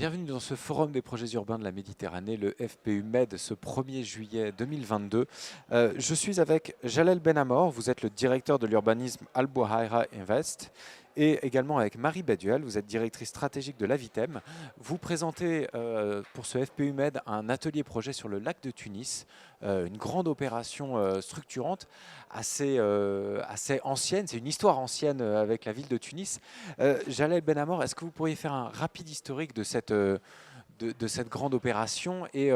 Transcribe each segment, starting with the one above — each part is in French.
Bienvenue dans ce forum des projets urbains de la Méditerranée, le FPU Med, ce 1er juillet 2022. Je suis avec Jalel Benamor, vous êtes le directeur de l'urbanisme Al Bouhaïra Invest, et également avec Marie Baduel, vous êtes directrice stratégique de l'Avitem. Vous présentez pour ce FPU Med un atelier projet sur le lac de Tunis, une grande opération structurante, assez ancienne, c'est une histoire ancienne avec la ville de Tunis. Jalel Benamor, est-ce que vous pourriez faire un rapide historique de cette grande opération et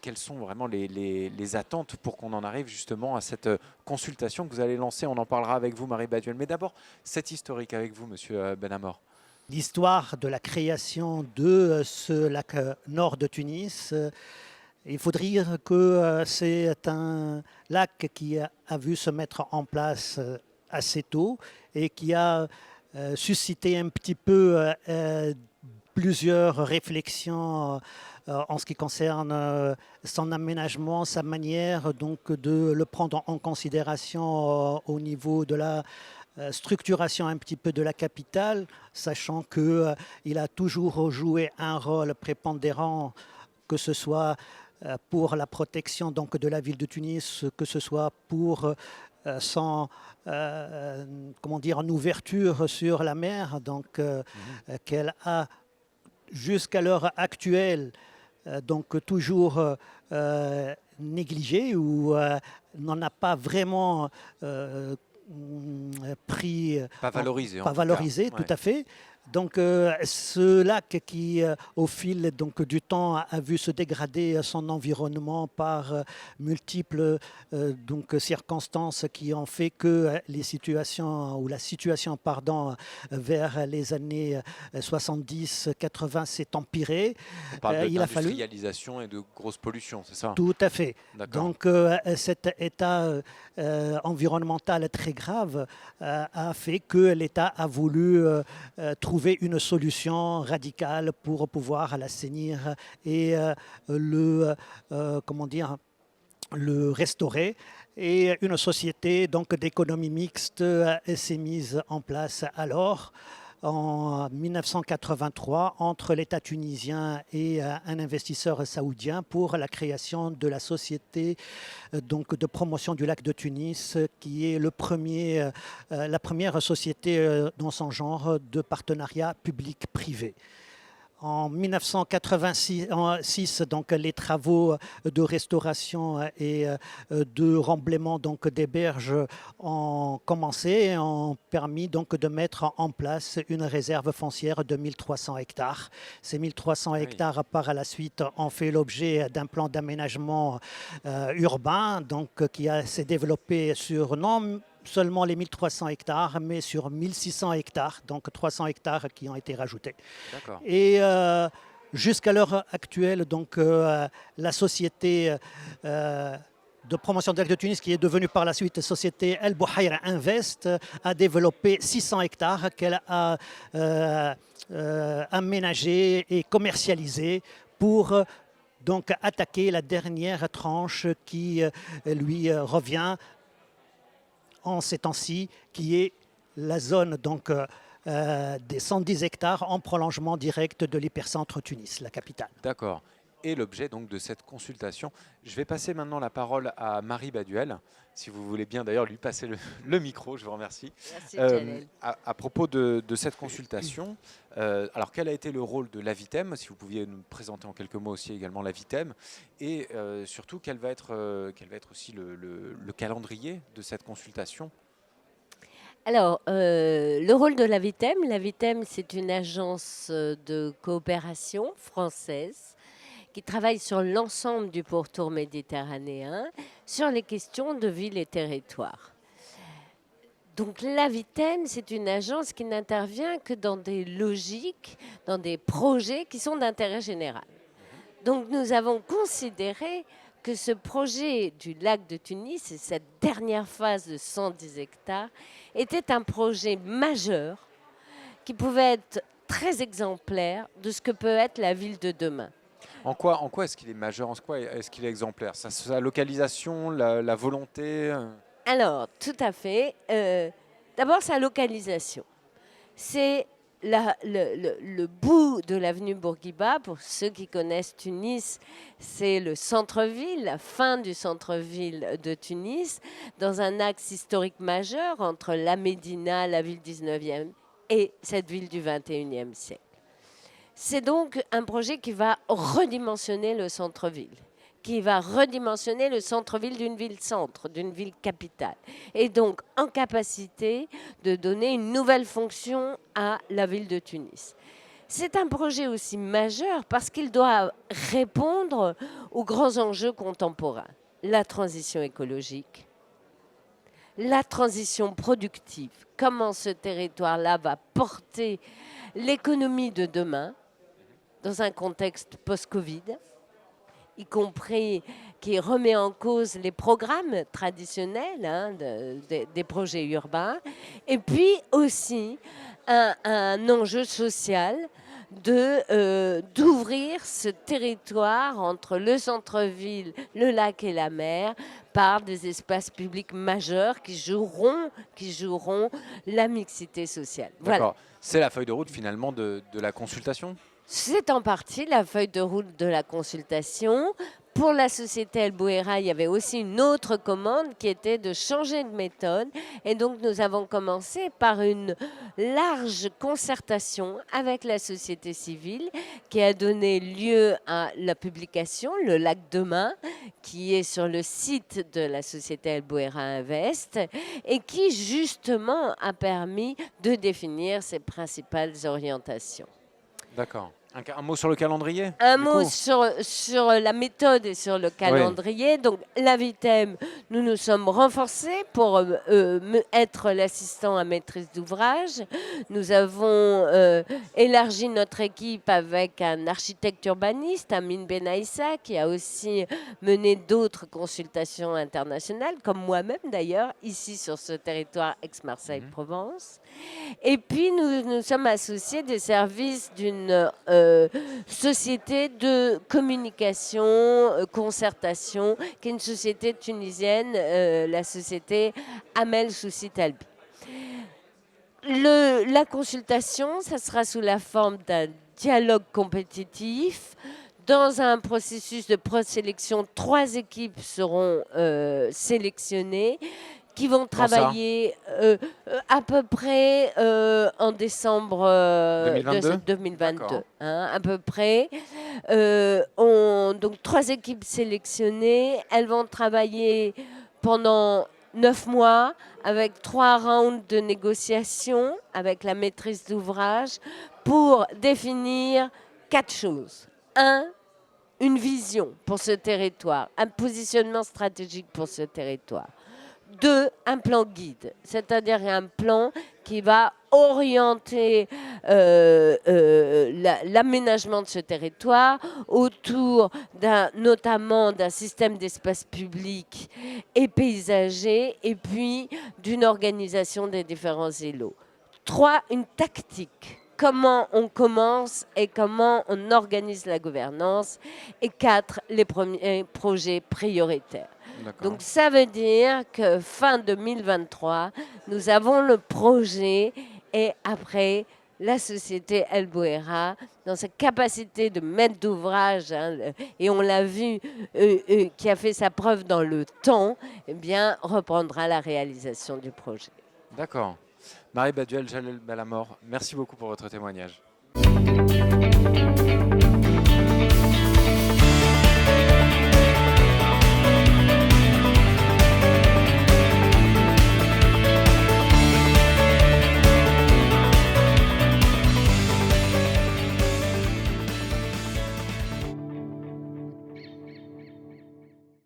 quelles sont vraiment les attentes pour qu'on en arrive justement à cette consultation que vous allez lancer? On en parlera avec vous, Marie Baduel. Mais d'abord, cet historique avec vous, Monsieur Benamor. L'histoire de la création de ce lac nord de Tunis. Il faut dire que c'est un lac qui a vu se mettre en place assez tôt et qui a suscité un petit peu plusieurs réflexions en ce qui concerne son aménagement, sa manière donc de le prendre en considération au niveau de la structuration un petit peu de la capitale, sachant qu'il a toujours joué un rôle prépondérant, que ce soit pour la protection donc, de la ville de Tunis, que ce soit pour son comment dire, en ouverture sur la mer, donc qu'elle a jusqu'à l'heure actuelle donc toujours négligé ou n'en a pas vraiment pris, Pas valorisé, pas valorisé, tout à fait. Donc ce lac qui, au fil donc, du temps, a vu se dégrader son environnement par multiples donc, circonstances qui ont fait que les situations, ou la situation, pardon, vers les années 70-80 s'est empirée. On parle d'industrialisation et de grosse pollution, c'est ça? Tout à fait. Donc cet état environnemental très grave a fait que l'État a voulu trouver une solution radicale pour pouvoir l'assainir et comment dire, le restaurer. Et une société donc d'économie mixte s'est mise en place alors en 1983 entre l'État tunisien et un investisseur saoudien pour la création de la société donc, de promotion du lac de Tunis, qui est la première société dans son genre de partenariat public-privé. En 1986, donc, les travaux de restauration et de remblaiement donc, des berges ont commencé et ont permis donc, de mettre en place une réserve foncière de 1300 hectares. Ces 1300 hectares, par la suite, ont fait l'objet d'un plan d'aménagement urbain donc, qui s'est développé sur seulement les 1300 hectares, mais sur 1600 hectares, donc 300 hectares qui ont été rajoutés. Et jusqu'à l'heure actuelle, donc, la société de promotion du lac de Tunis, qui est devenue par la suite société Al Bouhaïra Invest, a développé 600 hectares qu'elle a aménagés et commercialisés pour donc attaquer la dernière tranche qui lui revient en ces temps-ci, qui est la zone donc, des 110 hectares en prolongement direct de l'hypercentre Tunis, la capitale. D'accord. Et l'objet donc de cette consultation. Je vais passer maintenant la parole à Marie Baduel, si vous voulez bien d'ailleurs lui passer le micro, je vous remercie. Merci, à propos de cette consultation, alors quel a été le rôle de l'Avitem, si vous pouviez nous présenter en quelques mots aussi également l'Avitem, et surtout quel va être aussi le calendrier de cette consultation? Alors, le rôle de l'Avitem, c'est une agence de coopération française qui travaille sur l'ensemble du pourtour méditerranéen, sur les questions de villes et territoires. Donc l'Avitem, c'est une agence qui n'intervient que dans des logiques, dans des projets qui sont d'intérêt général. Donc nous avons considéré que ce projet du lac de Tunis et cette dernière phase de 110 hectares était un projet majeur qui pouvait être très exemplaire de ce que peut être la ville de demain. En quoi est-ce qu'il est majeur? En quoi est-ce qu'il est exemplaire? Sa localisation, la volonté? Alors, tout à fait. D'abord, sa localisation. C'est le bout de l'avenue Bourguiba, pour ceux qui connaissent Tunis, c'est le centre-ville, la fin du centre-ville de Tunis, dans un axe historique majeur entre la Médina, la ville 19e, et cette ville du 21e siècle. C'est donc un projet qui va redimensionner le centre-ville, qui va redimensionner le centre-ville d'une ville-centre, d'une ville capitale, et donc en capacité de donner une nouvelle fonction à la ville de Tunis. C'est un projet aussi majeur parce qu'il doit répondre aux grands enjeux contemporains. La transition écologique, la transition productive, comment ce territoire-là va porter l'économie de demain dans un contexte post-Covid, y compris qui remet en cause les programmes traditionnels des projets urbains, et puis aussi un enjeu social d'ouvrir ce territoire entre le centre-ville, le lac et la mer par des espaces publics majeurs qui joueront la mixité sociale. D'accord. Voilà. C'est la feuille de route finalement de la consultation? C'est en partie la feuille de route de la consultation. Pour la société El Bouera, il y avait aussi une autre commande qui était de changer de méthode. Et donc, nous avons commencé par une large concertation avec la société civile qui a donné lieu à la publication, Le Lac Demain, qui est sur le site de la société El Bouera Invest et qui, justement, a permis de définir ses principales orientations. D'accord. Un mot sur le calendrier? Un du mot coup sur la méthode et sur le calendrier. Donc, la VITEM, nous nous sommes renforcés pour être l'assistant à maîtrise d'ouvrage. Nous avons élargi notre équipe avec un architecte urbaniste, Amine Benaïssa, qui a aussi mené d'autres consultations internationales, comme moi-même d'ailleurs, ici sur ce territoire Aix-Marseille-Provence. Et puis, nous sommes associés des services d'une société de communication, concertation, qui est une société tunisienne, la société Amel Soussi Talbi. La consultation, ça sera sous la forme d'un dialogue compétitif. Dans un processus de présélection, 3 équipes seront sélectionnées qui vont travailler à peu près en décembre 2022, à peu près. Donc 3 équipes sélectionnées, elles vont travailler pendant 9 mois avec 3 rounds de négociation avec la maîtrise d'ouvrage pour définir 4 choses. 1, une vision pour ce territoire, un positionnement stratégique pour ce territoire. 2, un plan guide, c'est-à-dire un plan qui va orienter l'aménagement de ce territoire autour notamment d'un système d'espace public et paysager et puis d'une organisation des différents îlots. 3, une tactique. Comment on commence et comment on organise la gouvernance. Et 4, les premiers projets prioritaires. Donc ça veut dire que fin 2023, nous avons le projet et après la société El Bouera, dans sa capacité de maître d'ouvrage, et on l'a vu, qui a fait sa preuve dans le temps, eh bien, reprendra la réalisation du projet. D'accord. Marie Baduel, Jalel Belhamor, merci beaucoup pour votre témoignage.